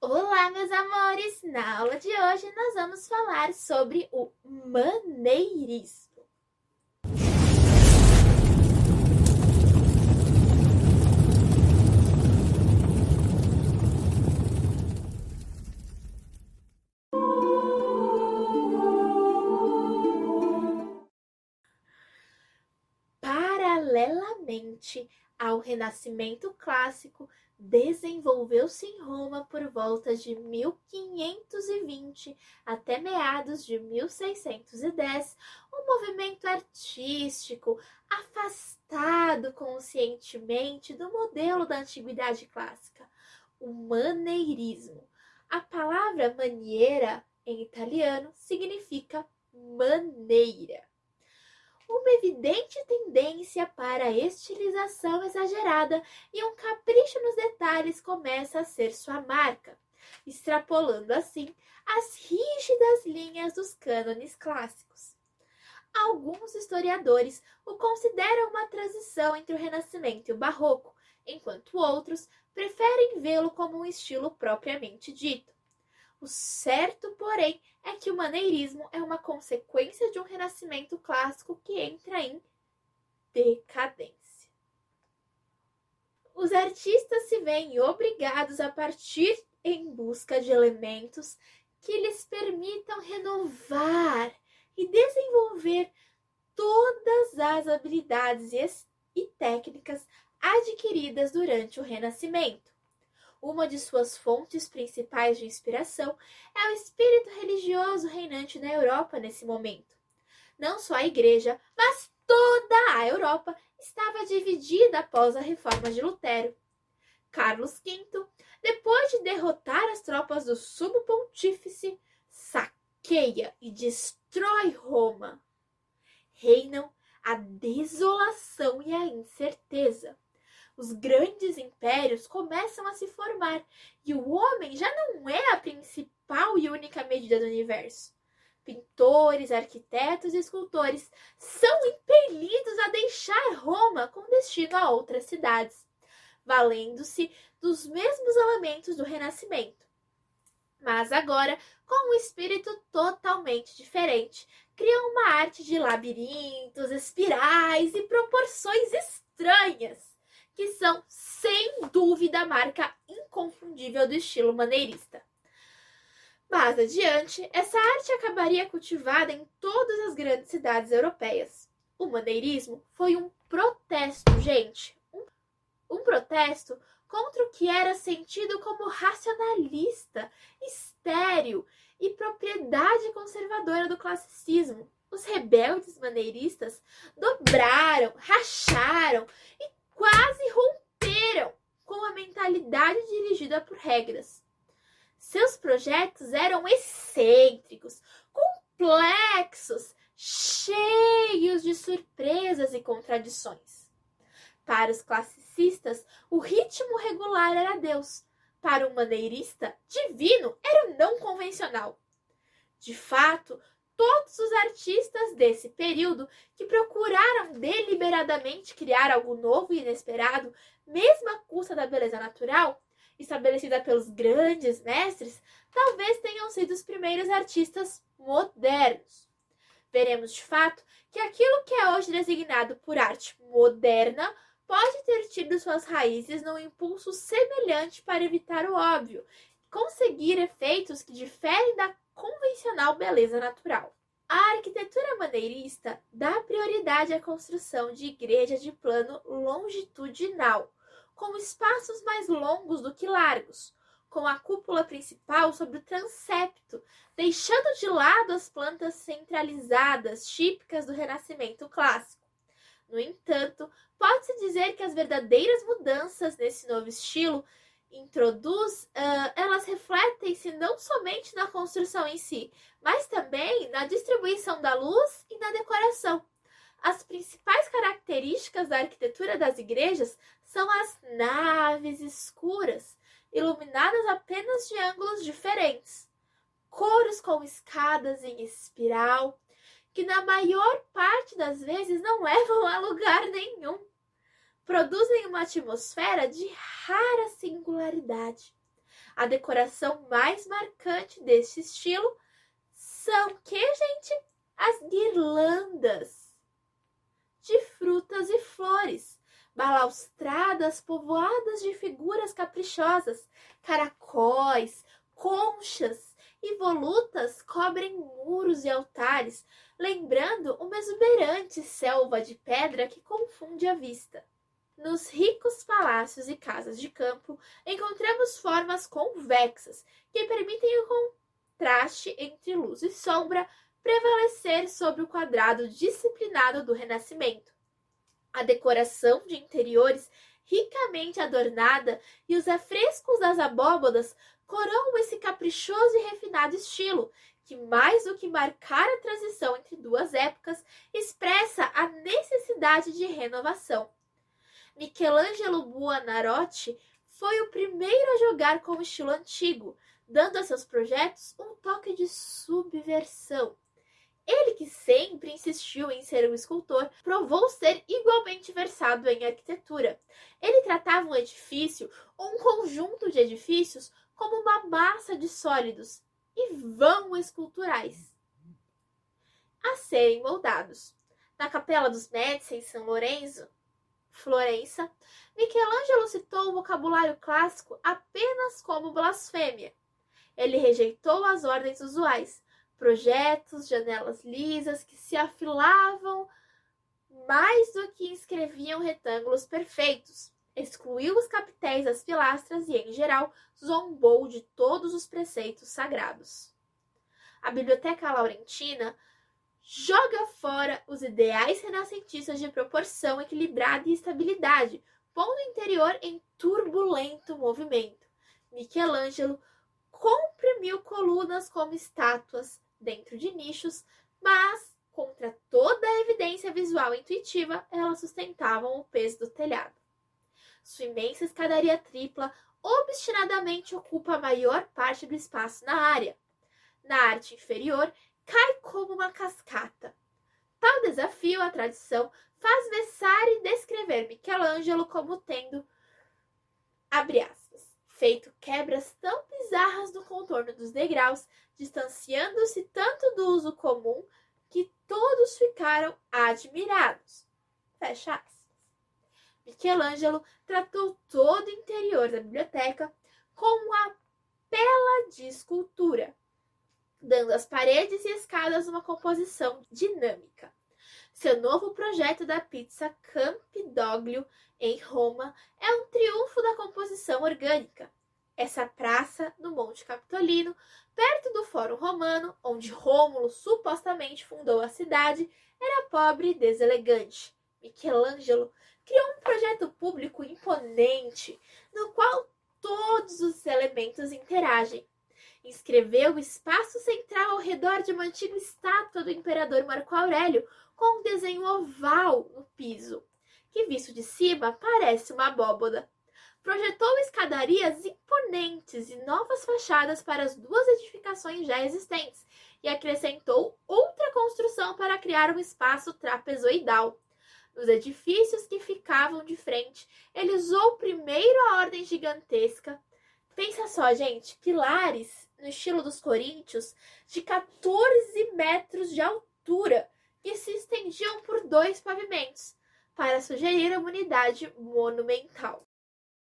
Olá, meus amores! Na aula de hoje nós vamos falar sobre o maneirismo. Paralelamente ao Renascimento Clássico, desenvolveu-se em Roma por volta de 1520 até meados de 1610 um movimento artístico afastado conscientemente do modelo da Antiguidade Clássica, o maneirismo. A palavra maniera, em italiano, significa maneira. Uma evidente tendência para a estilização exagerada e um capricho nos detalhes começa a ser sua marca, extrapolando assim as rígidas linhas dos cânones clássicos. Alguns historiadores o consideram uma transição entre o Renascimento e o Barroco, enquanto outros preferem vê-lo como um estilo propriamente dito. O certo, porém, é que o maneirismo é uma consequência de um renascimento clássico que entra em decadência. Os artistas se veem obrigados a partir em busca de elementos que lhes permitam renovar e desenvolver todas as habilidades e técnicas adquiridas durante o Renascimento. Uma de suas fontes principais de inspiração é o espírito religioso reinante na Europa nesse momento. Não só a Igreja, mas toda a Europa estava dividida após a reforma de Lutero. Carlos V, depois de derrotar as tropas do sumo pontífice, saqueia e destrói Roma. Reinam a desolação e a incerteza. Os grandes impérios começam a se formar e o homem já não é a principal e única medida do universo. Pintores, arquitetos e escultores são impelidos a deixar Roma com destino a outras cidades, valendo-se dos mesmos elementos do Renascimento. Mas agora, com um espírito totalmente diferente, criam uma arte de labirintos, espirais e proporções estranhas, que são, sem dúvida, a marca inconfundível do estilo maneirista. Mais adiante, essa arte acabaria cultivada em todas as grandes cidades europeias. O maneirismo foi um protesto, gente. Um protesto contra o que era sentido como racionalista, estéril e propriedade conservadora do classicismo. Os rebeldes maneiristas dobraram, racharam e quase romperam com a mentalidade dirigida por regras. Seus projetos eram excêntricos, complexos, cheios de surpresas e contradições. Para os classicistas, o ritmo regular era Deus. Para o maneirista, divino era o não convencional. De fato, todos os artistas desse período que procuraram deliberadamente criar algo novo e inesperado, mesmo à custa da beleza natural, estabelecida pelos grandes mestres, talvez tenham sido os primeiros artistas modernos. Veremos de fato que aquilo que é hoje designado por arte moderna pode ter tido suas raízes num impulso semelhante para evitar o óbvio, conseguir efeitos que diferem da convencional beleza natural. A arquitetura maneirista dá prioridade à construção de igrejas de plano longitudinal, com espaços mais longos do que largos, com a cúpula principal sobre o transepto, deixando de lado as plantas centralizadas típicas do Renascimento clássico. No entanto, pode-se dizer que as verdadeiras mudanças nesse novo estilo elas refletem-se não somente na construção em si, mas também na distribuição da luz e na decoração. As principais características da arquitetura das igrejas são as naves escuras, iluminadas apenas de ângulos diferentes, coros com escadas em espiral, que na maior parte das vezes não levam a lugar nenhum. Produzem uma atmosfera de rara singularidade. A decoração mais marcante deste estilo são que, gente? As guirlandas de frutas e flores, balaustradas povoadas de figuras caprichosas, caracóis, conchas e volutas cobrem muros e altares, lembrando uma exuberante selva de pedra que confunde a vista. Nos ricos palácios e casas de campo, encontramos formas convexas que permitem o contraste entre luz e sombra prevalecer sobre o quadrado disciplinado do Renascimento. A decoração de interiores ricamente adornada e os afrescos das abóbadas coroam esse caprichoso e refinado estilo, que mais do que marcar a transição entre duas épocas, expressa a necessidade de renovação. Michelangelo Buonarroti foi o primeiro a jogar com o estilo antigo, dando a seus projetos um toque de subversão. Ele, que sempre insistiu em ser um escultor, provou ser igualmente versado em arquitetura. Ele tratava um edifício ou um conjunto de edifícios como uma massa de sólidos e vão esculturais a serem moldados. Na Capela dos Médici, em São Lourenço, Florença, Michelangelo citou o vocabulário clássico apenas como blasfêmia. Ele rejeitou as ordens usuais, projetos, janelas lisas que se afilavam mais do que escreviam retângulos perfeitos. Excluiu os capitéis das pilastras e, em geral, zombou de todos os preceitos sagrados. A Biblioteca Laurentina joga fora os ideais renascentistas de proporção equilibrada e estabilidade, pondo o interior em turbulento movimento. Michelangelo comprimiu colunas como estátuas dentro de nichos, mas, contra toda a evidência visual intuitiva, elas sustentavam o peso do telhado. Sua imensa escadaria tripla obstinadamente ocupa a maior parte do espaço na área. Na arte inferior, cai como uma cascata. Tal desafio à tradição faz Vessari e descrever Michelangelo como tendo, abre aspas, feito quebras tão bizarras no contorno dos degraus, distanciando-se tanto do uso comum que todos ficaram admirados. Fecha aspas. Michelangelo tratou todo o interior da biblioteca com uma pela de escultura, dando às paredes e escadas uma composição dinâmica. Seu novo projeto da Pizza Campidoglio, em Roma, é um triunfo da composição orgânica. Essa praça, no Monte Capitolino, perto do Fórum Romano, onde Rômulo supostamente fundou a cidade, era pobre e deselegante. Michelangelo criou um projeto público imponente, no qual todos os elementos interagem. Inscreveu o espaço central ao redor de uma antiga estátua do imperador Marco Aurélio, com um desenho oval no piso, que visto de cima parece uma abóboda. Projetou escadarias imponentes e novas fachadas para as duas edificações já existentes e acrescentou outra construção para criar um espaço trapezoidal. Nos edifícios que ficavam de frente, ele usou primeiro a ordem gigantesca. Pensa só, gente, pilares no estilo dos coríntios de 14 metros de altura que se estendiam por 2 pavimentos, para sugerir uma unidade monumental.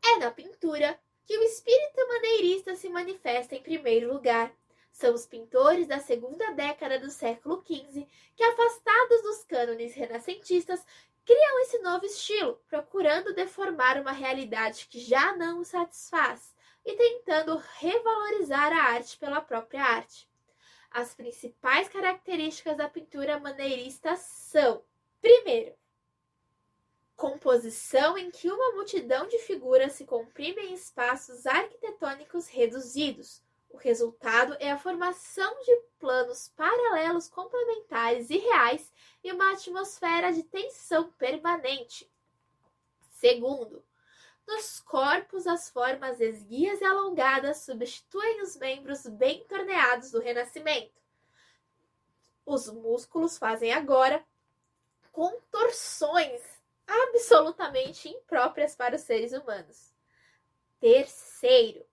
É na pintura que o espírito maneirista se manifesta em primeiro lugar. São os pintores da segunda década do século XV que, afastados dos cânones renascentistas, criam esse novo estilo, procurando deformar uma realidade que já não os satisfaz e tentando revalorizar a arte pela própria arte. As principais características da pintura maneirista são: primeiro, composição em que uma multidão de figuras se comprime em espaços arquitetônicos reduzidos. O resultado é a formação de planos paralelos complementares e reais e uma atmosfera de tensão permanente. Segundo, nos corpos, as formas esguias e alongadas substituem os membros bem torneados do Renascimento. Os músculos fazem agora contorções absolutamente impróprias para os seres humanos. Terceiro,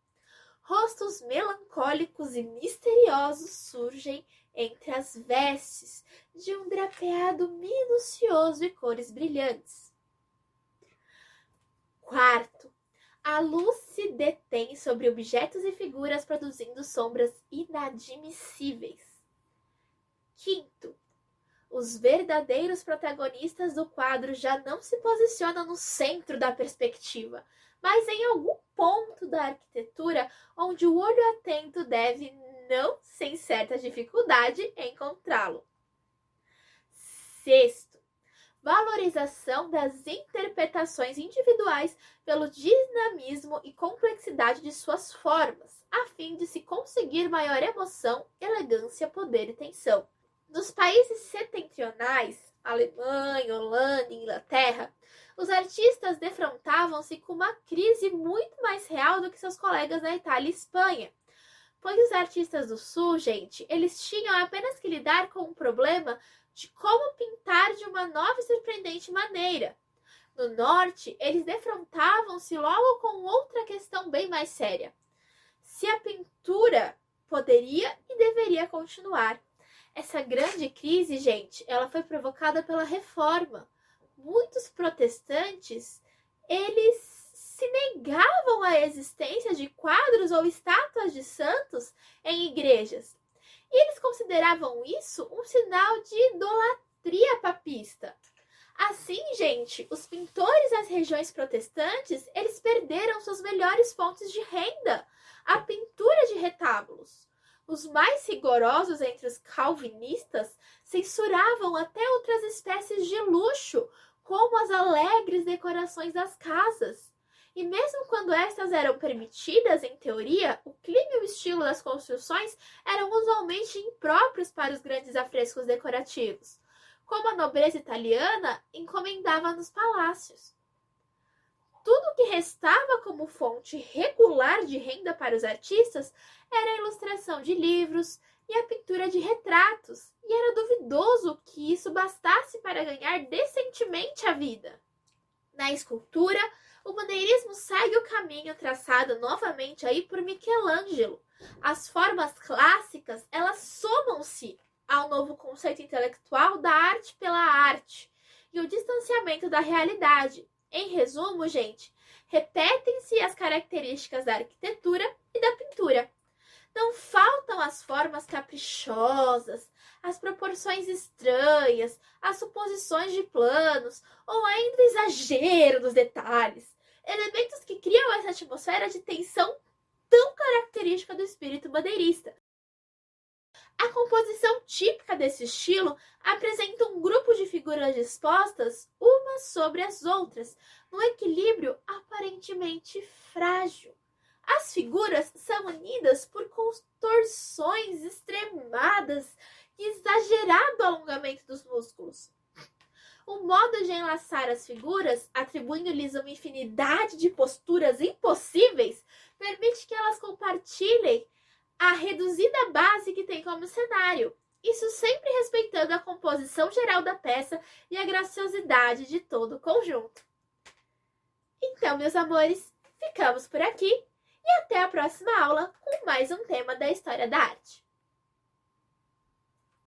rostos melancólicos e misteriosos surgem entre as vestes de um drapeado minucioso e cores brilhantes. Quarto, a luz se detém sobre objetos e figuras, produzindo sombras inadmissíveis. Quinto, os verdadeiros protagonistas do quadro já não se posicionam no centro da perspectiva, mas em algum ponto da arquitetura onde o olho atento deve, não sem certa dificuldade, encontrá-lo. Sexto, valorização das interpretações individuais pelo dinamismo e complexidade de suas formas, a fim de se conseguir maior emoção, elegância, poder e tensão. Nos países setentrionais, Alemanha, Holanda e Inglaterra, os artistas defrontavam-se com uma crise muito mais real do que seus colegas na Itália e Espanha. Pois os artistas do Sul, gente, eles tinham apenas que lidar com o problema de como pintar de uma nova e surpreendente maneira. No Norte, eles defrontavam-se logo com outra questão bem mais séria. Se a pintura poderia e deveria continuar. Essa grande crise, gente, ela foi provocada pela Reforma. Muitos protestantes, eles se negavam à existência de quadros ou estátuas de santos em igrejas. E eles consideravam isso um sinal de idolatria papista. Assim, gente, os pintores das regiões protestantes, eles perderam suas melhores fontes de renda, a pintura de retábulos. Os mais rigorosos entre os calvinistas censuravam até outras espécies de luxo, como as alegres decorações das casas. E mesmo quando estas eram permitidas, em teoria, o clima e o estilo das construções eram usualmente impróprios para os grandes afrescos decorativos, como a nobreza italiana encomendava nos palácios. Tudo o que restava como fonte regular de renda para os artistas era a ilustração de livros e a pintura de retratos, e era duvidoso que isso bastasse para ganhar decentemente a vida. Na escultura, o maneirismo segue o caminho traçado novamente aí por Michelangelo. As formas clássicas, elas somam-se ao novo conceito intelectual da arte pela arte e o distanciamento da realidade. Em resumo, gente, repetem-se as características da arquitetura e da pintura. Não faltam as formas caprichosas, as proporções estranhas, as suposições de planos ou ainda o exagero dos detalhes. Elementos que criam essa atmosfera de tensão tão característica do espírito madeirista. A composição típica desse estilo apresenta um grupo de figuras dispostas umas sobre as outras, num equilíbrio aparentemente frágil. As figuras são unidas por contorções extremadas e exagerado alongamento dos músculos. O modo de enlaçar as figuras, atribuindo-lhes uma infinidade de posturas impossíveis, permite que elas compartilhem a reduzida base que tem como cenário, isso sempre respeitando a composição geral da peça e a graciosidade de todo o conjunto. Então, meus amores, ficamos por aqui e até a próxima aula com mais um tema da história da arte.